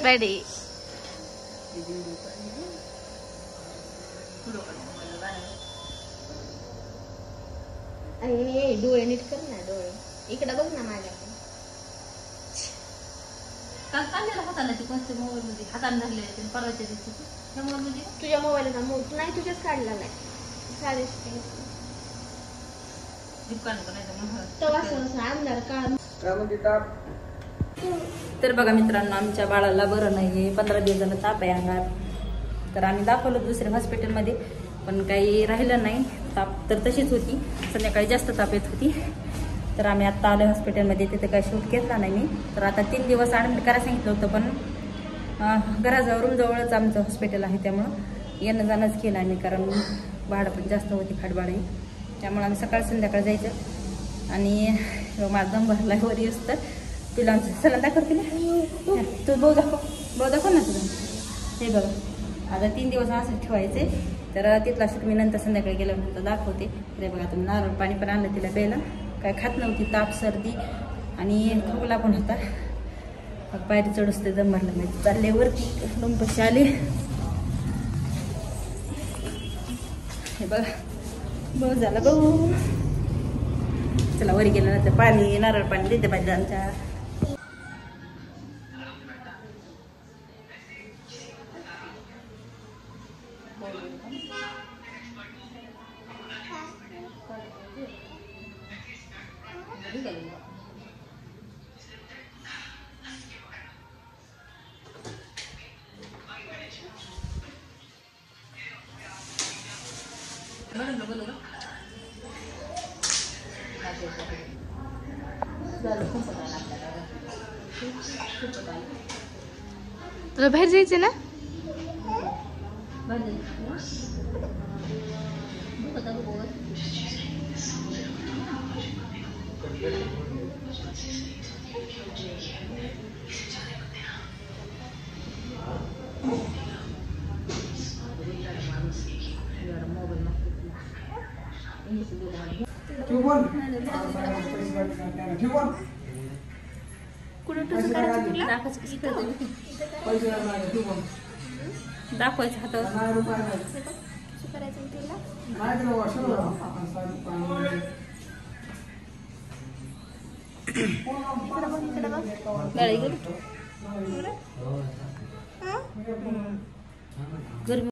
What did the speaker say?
Ready. अरे डोळे नीट कर ना, डोळे इकडे बघ ना माझ्याकडे. काल काढलेला हाताला ते कोणत्या मोबाईल मध्ये हाताने धरले परवाच्या दिवशी त्यामुळे म्हणजे तुझ्या मोबाईल नाही, तुझ्याच काढला नाही साधे अंधार काळ. तर बघा मित्रांनो, आमच्या बाळाला बरं नाहीये, 15 दिवस झालं ताप आहे अंगात. तर आम्ही दाखवलं दुसऱ्या हॉस्पिटलमध्ये, पण काही राहिलं नाही. ताप तर तशीच होती, संध्याकाळी जास्त ताप येत होती. तर आम्ही आत्ता आलो हॉस्पिटलमध्ये, तिथे काही शूट घेतला नाही मी. तर आता 3 दिवस ॲडमिट करायला सांगितलं होतं, पण घराजवळ रूमजवळच आमचं हॉस्पिटल आहे, त्यामुळं येणं जाणंच केलं आम्ही, कारण भाडं पण जास्त होती खाटभाडं, त्यामुळे आम्ही सकाळ संध्याकाळ जायचं. आणि माझा दम भरला वर येऊस तर तुला आमचं सला दाखवते ना, तू भाऊ दाखव ना तुला. हे बघा आता 3 दिवस असं ठेवायचे. तर तिथला शूट मी नंतर संध्याकाळी गेल्यानंतर दाखवते. तर बघा तुम्ही नारळ पाणी पण आणलं तिला प्यायला, काय खात नव्हती, ताप सर्दी आणि खोकला पण होता. मग पायरी चढूस ते दम भरला नाही, चालले वरती रूम पैसे आले. हे बघा भाऊ झाला भाऊ. चला वरी गेल्यानंतर पाणी नारळ पाणी देते पाहिजे आमच्या. तुला बाहेर जायचं ना? दाखवायचं हातावर गरमी